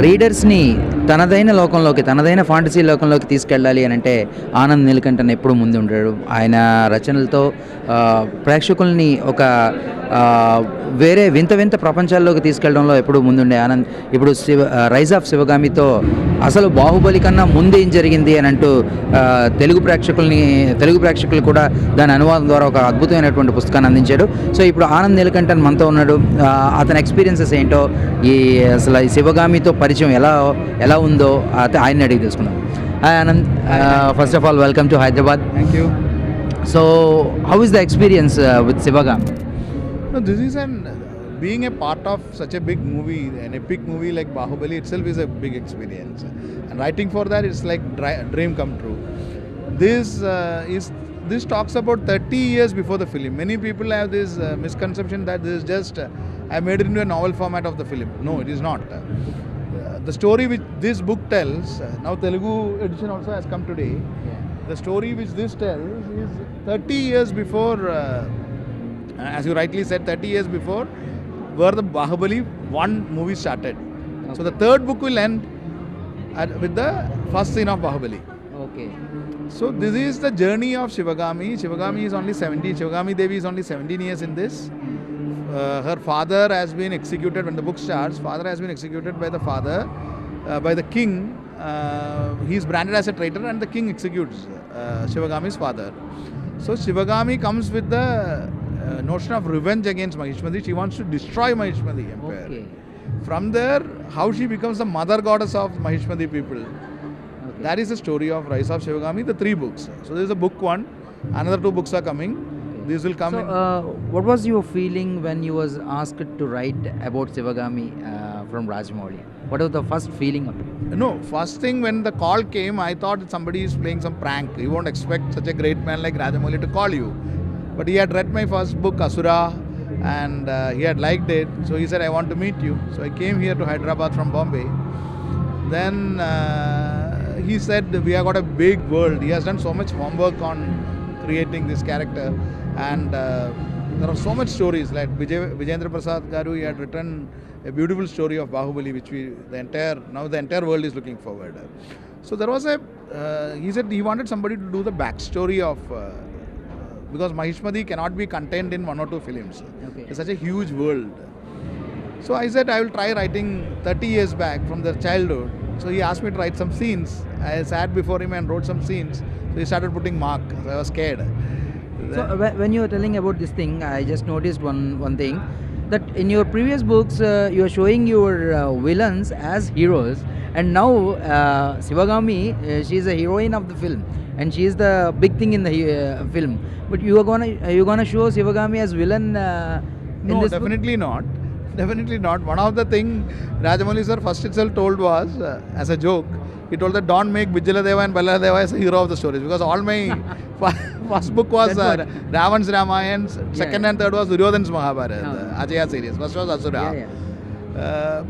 రీడర్స్ని తనదైన లోకంలోకి, తనదైన ఫాంటసీ లోకంలోకి తీసుకెళ్ళాలి అని అంటే ఆనంద్ నీలకంఠన్ ఎప్పుడు ముందు ఉంటాడు. ఆయన రచనలతో ప్రేక్షకుల్ని ఒక వేరే వింత వింత ప్రపంచాల్లోకి తీసుకెళ్లడంలో ఎప్పుడు ముందుండే ఆనంద్ ఇప్పుడు రైజ్ ఆఫ్ శివగామితో అసలు బాహుబలి కన్నా ముందేం జరిగింది అని అంటూ తెలుగు ప్రేక్షకులు కూడా దాని అనువాదం ద్వారా ఒక అద్భుతమైనటువంటి పుస్తకాన్ని అందించాడు. సో ఇప్పుడు ఆనంద్ నీలకంఠన్ మనతో ఉన్నాడు. అతని ఎక్స్పీరియన్సెస్ ఏంటో, అసలు ఈ శివగామితో పరిచయం ఎలా ఉందో ఆయన్ని అడిగి తెలుసుకున్నాం. Hi Anand, first of all welcome to Hyderabad. Thank you. So how is the experience with Sivagami? No, this is being a part of such a big movie, an epic movie like Baahubali itself is a big experience. And writing for that is like dream come true. This talks about 30 years before the film. Many people have this misconception that this is just I made it into a novel format of the film. No, it is not. The story which this book tells, now Telugu edition also has come today. The story which this tells is 30 years before, as you rightly said, 30 years before where the Baahubali 1 movie started. Okay. So the third book will end with the first scene of Baahubali. Okay. So this is the journey of Sivagami. Sivagami is only 17. Sivagami Devi is only 17 years in this. Her father has been executed when the book starts. Father has been executed by the father, by the king. He is branded as a traitor and the king executes Sivagami's father. So Sivagami comes with the notion of revenge against Mahishmati. She wants to destroy Mahishmati empire. Okay. From there, how she becomes the mother goddess of Mahishmati people. Okay. That is the story of Rise of Sivagami, the 3 books. So this is the book 1. Another 2 books are coming. These will come. So, what was your feeling when you was asked to write about Sivagami from Rajamouli? What was the first feeling of it? No, first thing when the call came, I thought somebody is playing some prank. You won't expect such a great man like Rajamouli to call you. But he had read my first book, Asura, and he had liked it. So he said, I want to meet you. So I came here to Hyderabad from Bombay. Then he said, we have got a big world. He has done so much homework on creating this character. And there are so much stories like Vijayendra Prasad Garu, he had written a beautiful story of Baahubali which the entire world is looking forward. So there was he said he wanted somebody to do the backstory of because Mahishmati cannot be contained in 1 or 2 films. Okay. It's such a huge world. So I said I will try writing 30 years back from their childhood. So he asked me to write some scenes. I sat before him and wrote some scenes. So he started putting mark. So I was scared. So when you were telling about this thing, I just noticed one thing, that in your previous books you are showing your villains as heroes, and now Sivagami, she is a heroine of the film and she is the big thing in the film. But you are gonna show Sivagami as villain in no, this definitely book? not. Definitely not. One of the thing Rajamouli sir first itself told was as a joke. He told that don't make Vijaladeva and Balladeva as a hero of the stories, because all my first book was Ravan's Ramayana, second and third was Duryodhan's Mahabharata, Ajaya series. First was Asura.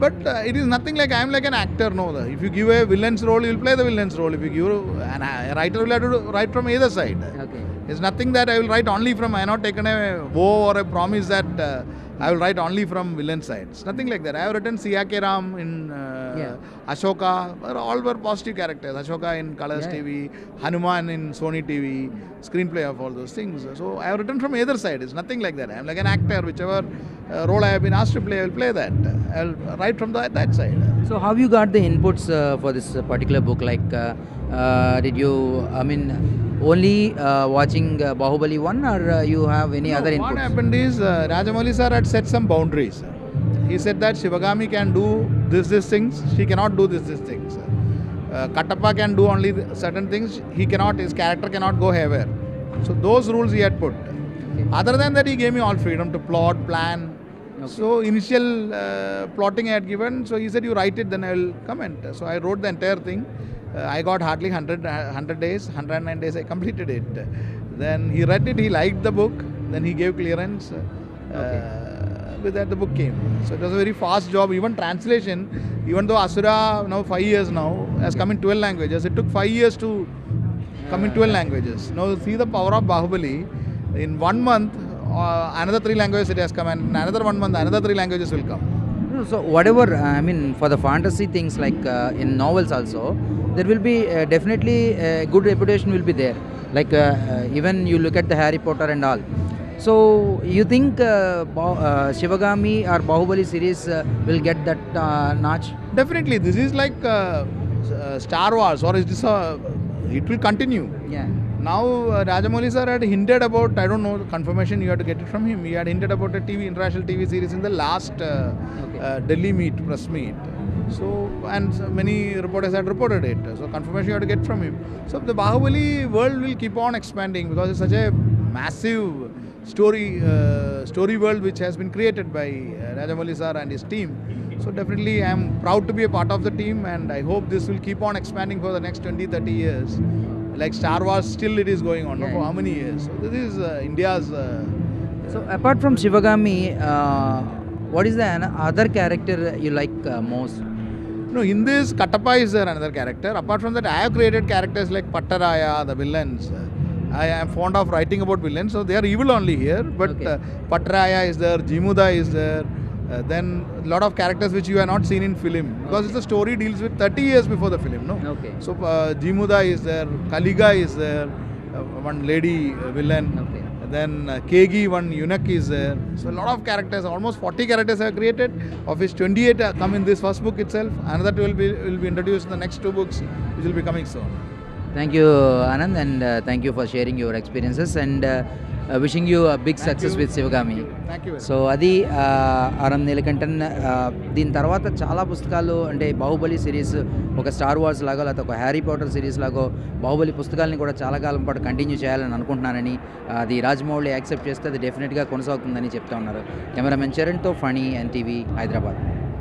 But it is nothing like I am like an actor. No, if you give a villain's role, you will play the villain's role. If you give a writer will have to write from either side. Okay. It's nothing that I will write only from. I have not taken a vow or a promise that I will write only from villain side. It's nothing like that. I have written Siyake Ram in Ashoka. All were positive characters. Ashoka in Colors TV, Hanuman in Sony TV, screenplay of all those things. So I have written from either side. It's nothing like that. I am like an actor. Whichever role I have been asked to play, I will play that. I will write from that side. So how you got the inputs for this particular book? Like, did you, only watching Baahubali 1, or you have any other inputs? What happened is Rajamouli sir had set some boundaries. He said that Sivagami can do this things, she cannot do this things. Kattappa can do only certain things, his character cannot go haywire. So those rules he had put. Okay. Other than that, he gave me all freedom to plot, plan. Okay. So initial plotting I had given, so he said you write it, then I will comment. So I wrote the entire thing. I got hardly 100 days, 109 days I completed it. Then he read it, he liked the book, then he gave clearance. With that the book came. So it was a very fast job. Even translation, even though Asura now 5 years now has come in 12 languages, it took 5 years to come in 12 languages. Now see the power of Baahubali. In 1 month, another 3 languages it has come, and another 1 month, another 3 languages will come. No, so whatever, I mean, for the fantasy things like in novels also, there will be definitely a good reputation will be there. Like even you look at the Harry Potter and all. So you think Shivagami or Bahubali series will get that notch? Definitely, this is like Star Wars, or is this it will continue. Yeah. Now, Rajamouli sir had hinted about, I don't know, confirmation you have to get it from him. He had hinted about a international TV series in the last Delhi press meet. So, and many reporters had reported it. So, confirmation you have to get from him. So, the Baahubali world will keep on expanding because it's such a massive story world which has been created by Rajamouli sir and his team. So, definitely, I am proud to be a part of the team, and I hope this will keep on expanding for the next 20-30 years. Like Star Wars, still it is going on. No? For how many years? So this is India's. So apart from Shivagami, what is the other character you like most? No, in this Kattappa is there another character. Apart from that, I have created characters like Pattaraya, the villains. I am fond of writing about villains, so they are evil only here. But Okay. Pattaraya is there, Jimuda is there. Then a lot of characters which you have not seen in film, because it's the story deals with 30 years before the film, no? Okay. So Jimuda is there, Kaliga is there, one lady villain. Okay. Then Kegi, one eunuch is there. So a lot of characters, almost 40 characters I have created, of which 28 come in this first book itself. Another two will be introduced in the next 2 books, which will be coming soon. Thank you, Anand, and thank you for sharing your experiences and wishing you a big success with Sivagami. Thank you very much. So అది ఆనంద్ నీలకంఠన్. దీని తర్వాత చాలా పుస్తకాలు అంటే Baahubali series ఒక star wars లాగా లేకపోతే ఒక హ్యారీ పాటర్ సిరీస్ లాగో బాహుబలి పుస్తకాలని కూడా చాలా కాలం పాటు కంటిన్యూ చేయాలని అనుకుంటున్నానని, అది రాజమౌళి యాక్సెప్ట్ చేస్తే అది డెఫినెట్గా కొనసాగుతుందని చెప్తా ఉన్నారు. కెమెరామెన్ చరణ్తో ఫణి, NTV హైదరాబాద్.